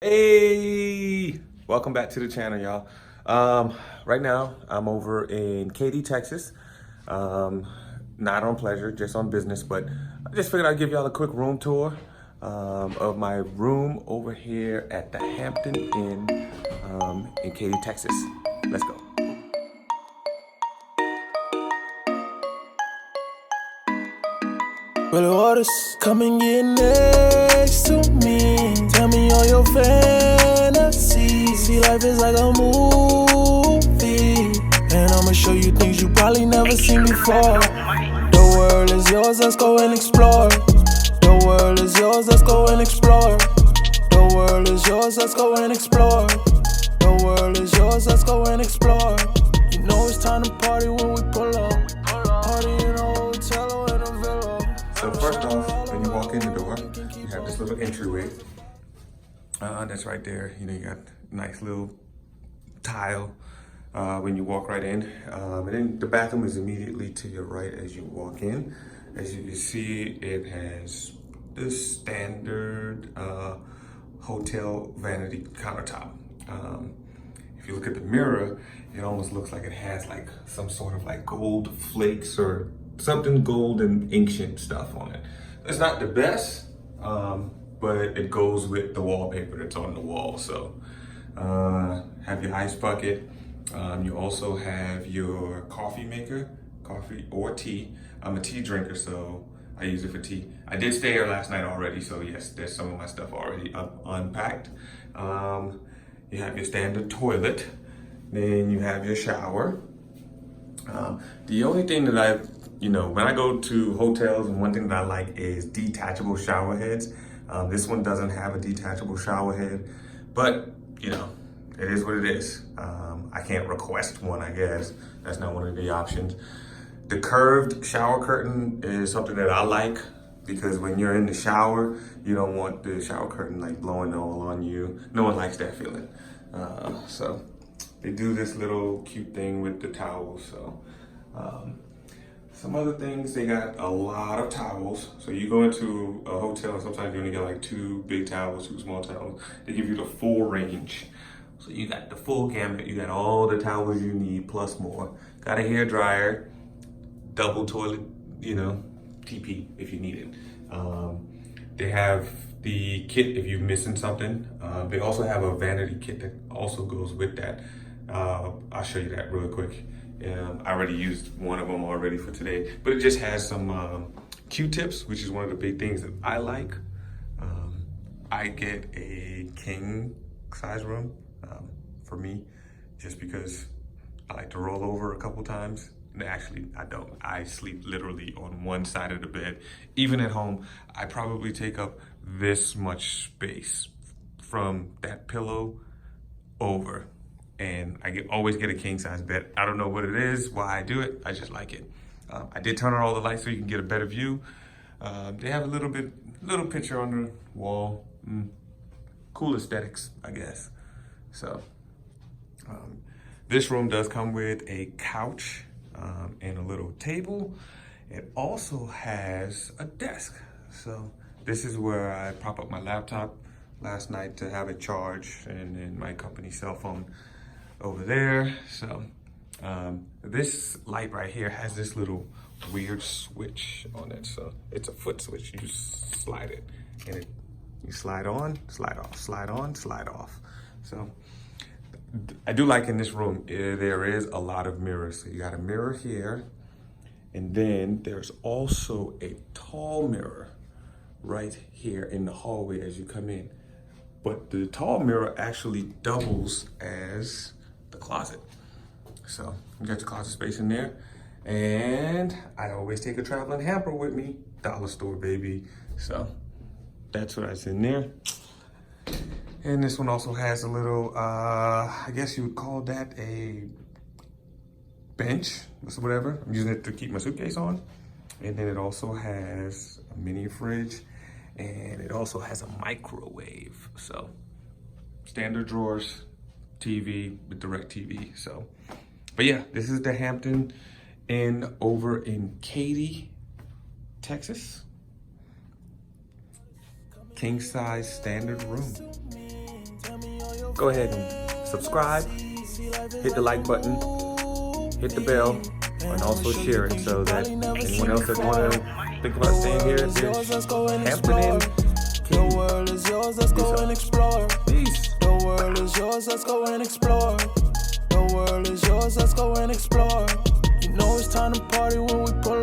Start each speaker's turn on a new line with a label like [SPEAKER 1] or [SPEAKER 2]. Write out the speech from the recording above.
[SPEAKER 1] Hey, welcome back to the channel, y'all. Right now I'm over in Katy, Texas. Not on pleasure, just on business, but I just figured I'd give y'all a quick room tour of my room over here at the Hampton Inn in Katy, Texas. Let's go.
[SPEAKER 2] Well, the water's coming in next to me. Tell me all your fantasies. See, life is like a movie, and I'ma show you things you probably never seen before. The world is yours, let's go and explore. The world is yours, let's go and explore. The world is yours, let's go and explore. The world is yours, let's go and explore. You know it's time to party when we pull up. Party in a hotel or in a villa.
[SPEAKER 1] So first off, when you walk in the door, you have this little entryway. That's right there. You know, you got a nice little tile when you walk right in. And then the bathroom is immediately to your right as you walk in. As you can see, it has the standard hotel vanity countertop. If you look at the mirror, it almost looks like it has like some sort of like gold flakes or something gold and ancient stuff on it. It's not the best, but it goes with the wallpaper that's on the wall. So have your ice bucket. You also have your coffee maker, coffee or tea. I'm a tea drinker, so I use it for tea. I did stay here last night already, so yes, there's some of my stuff already unpacked. You have your standard toilet. Then you have your shower. The only thing that when I go to hotels, and one thing that I like is detachable shower heads. This one doesn't have a detachable shower head, but it is what it is. I can't request one, I guess. That's not one of the options. The curved shower curtain is something that I like because when you're in the shower, you don't want the shower curtain like blowing all on you. No one likes that feeling. So they do this little cute thing with the towels. So some other things, they got a lot of towels. So you go into a hotel and sometimes you only get like 2 big towels, 2 small towels. They give you the full range. So you got the full gamut. You got all the towels you need plus more. Got a hair dryer, double toilet, TP if you need it. They have the kit if you're missing something. They also have a vanity kit that also goes with that. I'll show you that real quick. I already used one of them already for today, but it just has some Q-tips, which is one of the big things that I like. I get a king size room for me, just because I like to roll over a couple times. Actually, I don't. I sleep literally on one side of the bed. Even at home, I probably take up this much space from that pillow over. And I always get a king size bed. I don't know what it is, why I do it. I just like it. I did turn on all the lights so you can get a better view. They have a little picture on the wall. Cool aesthetics, I guess. So this room does come with a couch and a little table. It also has a desk. So this is where I prop up my laptop last night to have it charged, and then my company cell phone over there. So this light right here has this little weird switch on it. So it's a foot switch. You just slide it, and you slide on, slide off, slide on, slide off. So I do like in this room, there is a lot of mirrors. So you got a mirror here, and then there's also a tall mirror right here in the hallway as you come in. But the tall mirror actually doubles as the closet. So you got your closet space in there. And I always take a traveling hamper with me. Dollar store, baby. So that's what's in there. And this one also has a little, I guess you would call that a bench, or whatever. I'm using it to keep my suitcase on. And then it also has a mini fridge, and it also has a microwave. So standard drawers, TV with direct TV. So, but yeah, this is the Hampton Inn over in Katy, Texas. King size standard room. go ahead and subscribe, hit the like button, hit the bell, and also share it so that anyone else that want to think about staying here at the Hampton Inn
[SPEAKER 2] The
[SPEAKER 1] Katy.
[SPEAKER 2] world is yours, let's go and explore.
[SPEAKER 1] Peace.
[SPEAKER 2] The world is yours, let's go and explore. The world is yours, let's go and explore. You know it's time to party when we pull